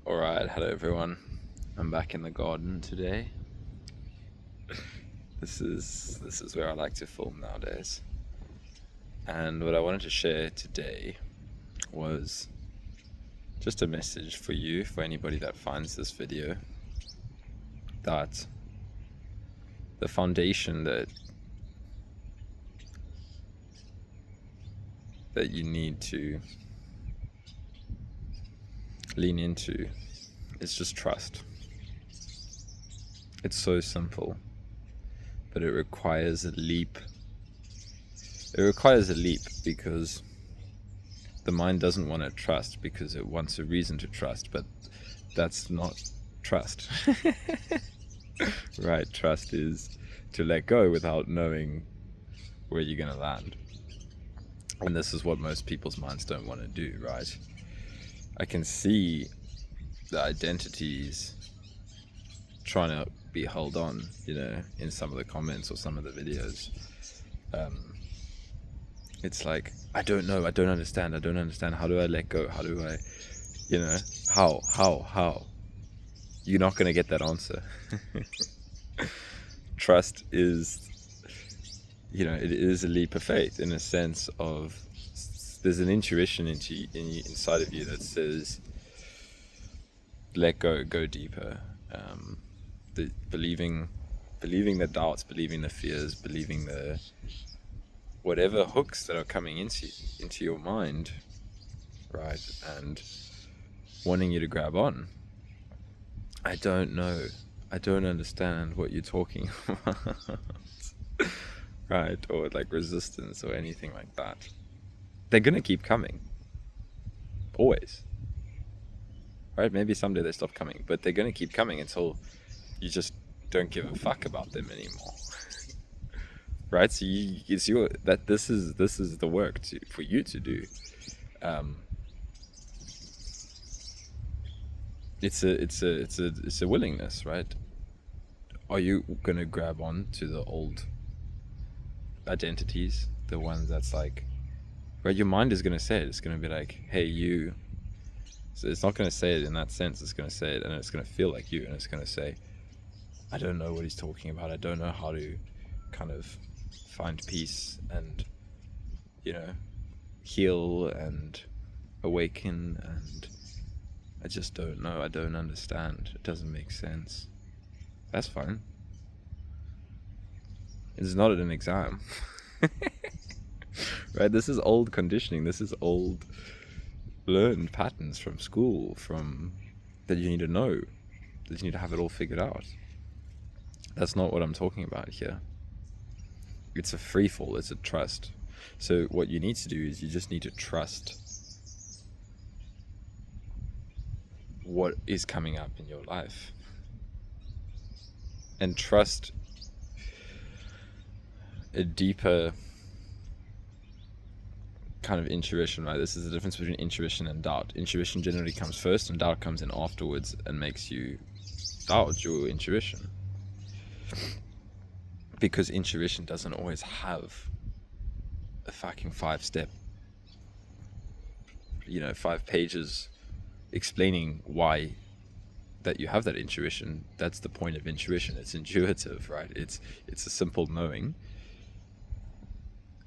Alright, hello everyone. I'm back in the garden today. This is where I like to film nowadays. And what I wanted to share today was just a message for you, for anybody that finds this video, that the foundation that you need to lean into is just trust. It's so simple, but it requires a leap. It requires a leap because the mind doesn't want to trust because it wants a reason to trust, but that's not trust. Right? Trust is to let go without knowing where you're going to land. And this is what most people's minds don't want to do, right? I can see the identities trying to be held on, in some of the comments or some of the videos. It's like, I don't know, I don't understand, how do I let go, how do I, how? You're not going to get that answer. Trust is, it is a leap of faith in a sense of, there's an intuition inside of you that says, let go, go deeper. Believing the doubts, believing the fears, believing the whatever hooks that are coming into your mind, right? And wanting you to grab on. I don't know. I don't understand what you're talking about. Right? Or like resistance or anything like that. They're gonna keep coming. Always. Right? Maybe someday they stop coming, but they're gonna keep coming until you just don't give a fuck about them anymore. Right? So this is the work for you to do. It's a willingness, right? Are you gonna grab on to the old identities, the ones that's like, right? Your mind is gonna say it. It's gonna be like, hey, you. So it's not gonna say it in that sense. It's gonna say it, and it's gonna feel like you, and it's gonna say, I don't know what he's talking about. I don't know how to kind of find peace and, heal and awaken, and I just don't know. I don't understand. It doesn't make sense. That's fine. It's not an exam. Right? This is old conditioning. This is old learned patterns from school, that you need to know, that you need to have it all figured out. That's not what I'm talking about here. It's a free fall, it's a trust. So what you need to do is you just need to trust what is coming up in your life. And trust a deeper kind of intuition, right? This is the difference between intuition and doubt. Intuition generally comes first and doubt comes in afterwards and makes you doubt your intuition. Because intuition doesn't always have a fucking 5-step, 5 pages explaining why that you have that intuition. That's the point of intuition. It's intuitive, right? It's a simple knowing.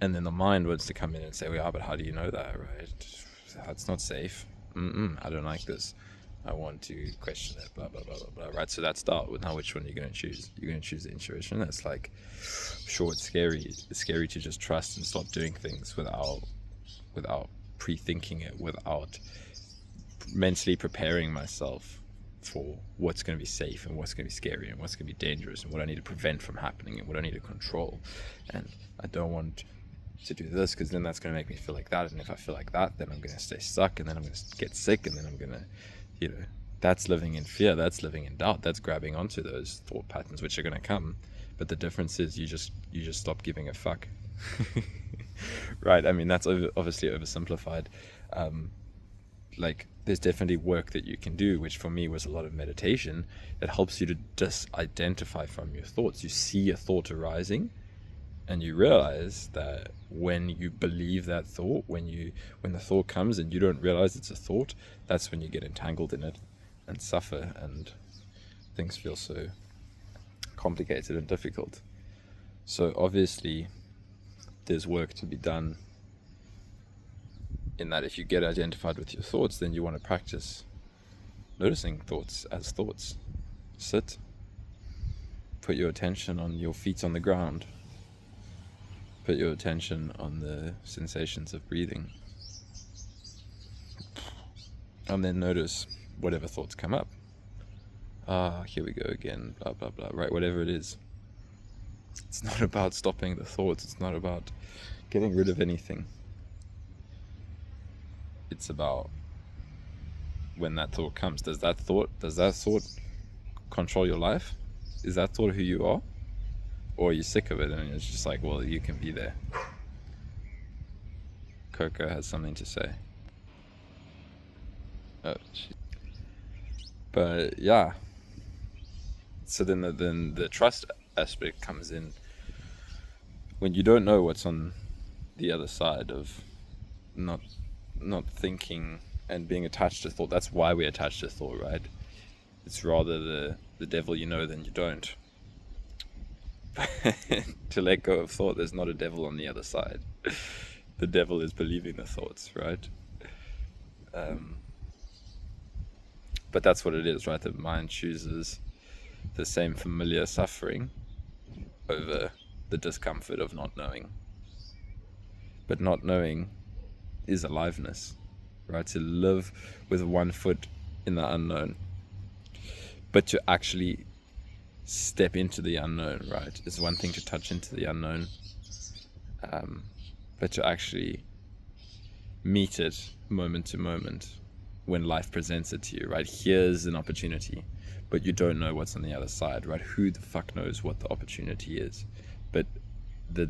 And then the mind wants to come in and say, well, yeah, but how do you know that, right? That's not safe. I don't like this. I want to question it, blah, blah, blah, blah, blah, right? So that's doubt. Now, which one are you going to choose? You're going to choose the intuition. That's like, sure, it's scary. It's scary to just trust and start doing things without pre-thinking it, without mentally preparing myself for what's going to be safe and what's going to be scary and what's going to be dangerous and what I need to prevent from happening and what I need to control. And I don't want to do this because then that's going to make me feel like that, and if I feel like that, then I'm going to stay stuck, and then I'm going to get sick, and then I'm going to, that's living in fear, that's living in doubt, that's grabbing onto those thought patterns which are going to come. But the difference is you just stop giving a fuck. Right? I mean, that's obviously oversimplified. Like, there's definitely work that you can do, which for me was a lot of meditation, that helps you to disidentify from your thoughts. You see a thought arising, and you realize that when you believe that thought, when the thought comes and you don't realize it's a thought, that's when you get entangled in it. and suffer, and things feel so complicated and difficult. So obviously there's work to be done in that. If you get identified with your thoughts, then you want to practice noticing thoughts as thoughts. Sit, put your attention on your feet on the ground, put your attention on the sensations of breathing, and then notice whatever thoughts come up. Here we go again, blah blah blah, right? Whatever it is. It's not about stopping the thoughts, it's not about getting rid of anything. It's about when that thought comes, does that thought control your life? Is that thought who you are? Or are you sick of it and it's just like, well, you can be there? Coco has something to say. But yeah, so then the trust aspect comes in when you don't know what's on the other side of not thinking and being attached to thought. That's why we attach to thought, right? It's rather the devil you know than you don't. To let go of thought, there's not a devil on the other side. The devil is believing the thoughts, right? But that's what it is, right? The mind chooses the same familiar suffering over the discomfort of not knowing. But not knowing is aliveness, right? To live with one foot in the unknown, but to actually step into the unknown, right? It's one thing to touch into the unknown, but to actually meet it moment to moment when life presents it to you, right? Here's an opportunity, but you don't know what's on the other side, right? Who the fuck knows what the opportunity is? But the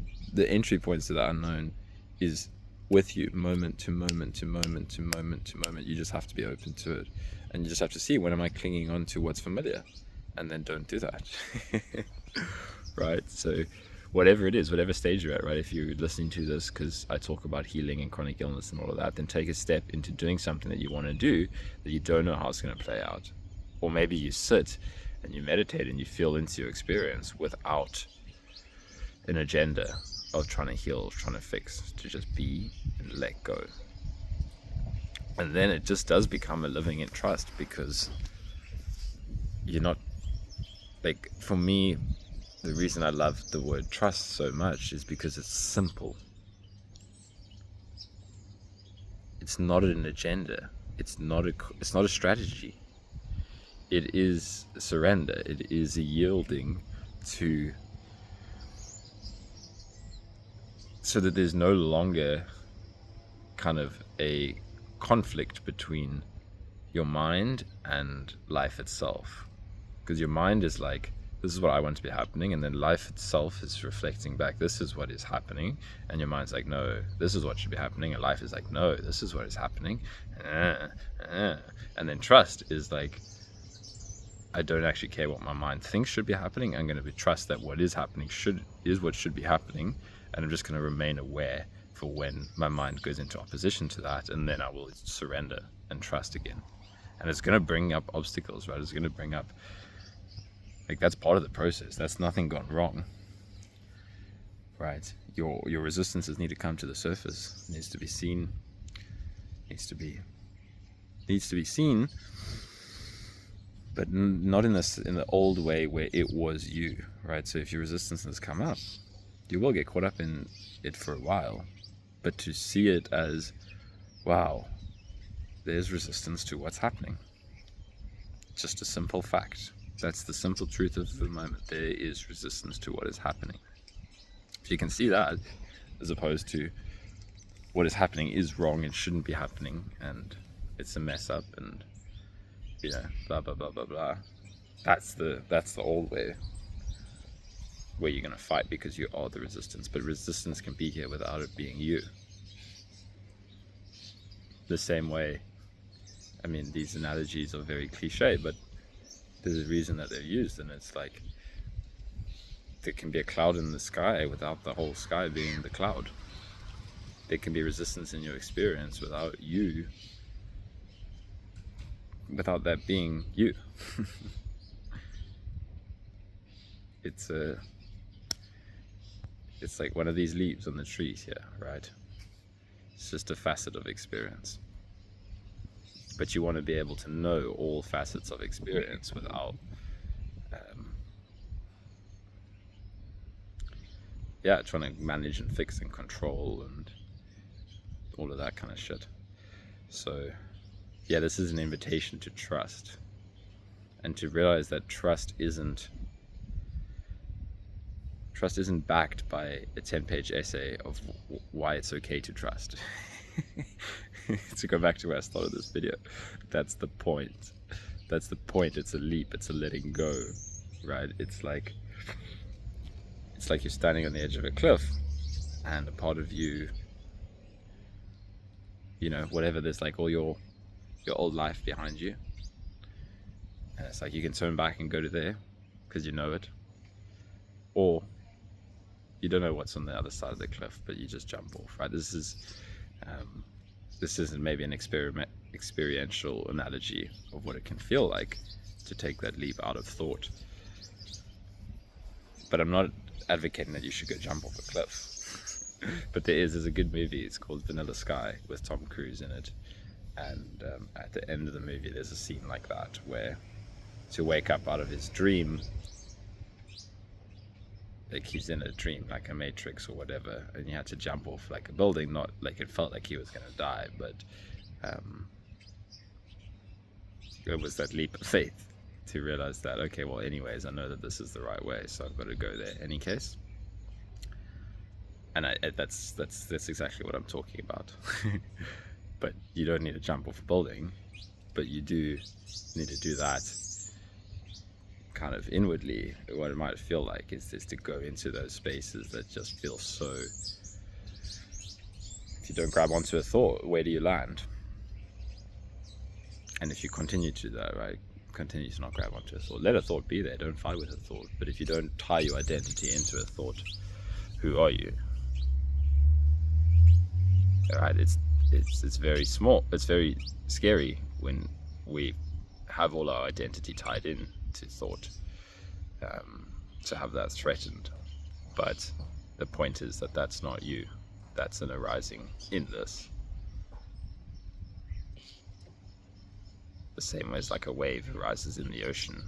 entry points to the unknown is with you, moment to moment to moment to moment to moment. You just have to be open to it, and you just have to see, when am I clinging on to what's familiar? And then don't do that. Right? So whatever it is, whatever stage you're at, right? If you're listening to this because I talk about healing and chronic illness and all of that, then take a step into doing something that you want to do that you don't know how it's going to play out. Or maybe you sit and you meditate and you feel into your experience without an agenda of trying to heal, trying to fix, to just be and let go. And then it just does become a living in trust, because you're not, like, for me, the reason I love the word trust so much is because it's simple. It's not an agenda. It's not a strategy. It is surrender. It is a yielding to, so that there's no longer kind of a conflict between your mind and life itself. Because your mind is like, this is what I want to be happening, and then life itself is reflecting back, this is what is happening, and your mind's like, no, this is what should be happening, and life is like, no, this is what is happening. And then trust is like, I don't actually care what my mind thinks should be happening. I'm going to trust that what is happening is what should be happening, and I'm just going to remain aware for when my mind goes into opposition to that, and then I will surrender and trust again. And it's going to bring up obstacles, right? It's going to bring up, like, that's part of the process. That's nothing gone wrong, right? Your resistances need to come to the surface. It needs to be seen. Needs to be seen, but not in the old way where it was you, right? So if your resistances come up, you will get caught up in it for a while, but to see it as, wow, there's resistance to what's happening. Just a simple fact. That's the simple truth of the moment. There is resistance to what is happening. If you can see that, as opposed to what is happening is wrong, it shouldn't be happening, and it's a mess up, and blah blah blah blah blah. That's the old way, where you're gonna fight because you are the resistance. But resistance can be here without it being you. The same way, I mean, these analogies are very cliche, but there's a reason that they're used, and it's like, there can be a cloud in the sky without the whole sky being the cloud. There can be resistance in your experience without you without that being you. It's like one of these leaves on the trees here, right? It's just a facet of experience. But you want to be able to know all facets of experience without trying to manage and fix and control and all of that kind of shit. So this is an invitation to trust, and to realize that trust isn't backed by a 10-page essay of why it's okay to trust. To go back to where I started this video, that's the point. It's a leap, it's a letting go, right? It's like you're standing on the edge of a cliff, and a part of you, whatever, there's like all your old life behind you, and it's like you can turn back and go to there because you know it, or you don't know what's on the other side of the cliff, but you just jump off, right? This isn't maybe an experiential analogy of what it can feel like to take that leap out of thought, but I'm not advocating that you should go jump off a cliff. But there's a good movie, it's called Vanilla Sky, with Tom Cruise in it, and at the end of the movie there's a scene like that, where to wake up out of his dream, like he's in a dream, like a Matrix or whatever, and he had to jump off like a building, not like it felt like he was going to die, but it was that leap of faith to realize that, okay, well, anyways, I know that this is the right way, so I've got to go there any case. And that's exactly what I'm talking about. But you don't need to jump off a building, but you do need to do that kind of inwardly. What it might feel like is to go into those spaces that just feel so, if you don't grab onto a thought, where do you land? And if you continue to do that, right, continue to not grab onto a thought, let a thought be there, don't fight with a thought. But if you don't tie your identity into a thought, who are you? Right, it's very small, it's very scary when we have all our identity tied in to thought, to have that threatened. But the point is that that's not you, that's an arising in this. The same way as like a wave arises in the ocean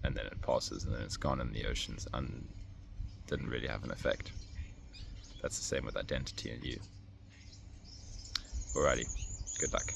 and then it passes and then it's gone in the oceans and didn't really have an effect. That's the same with identity and you. Alrighty, good luck.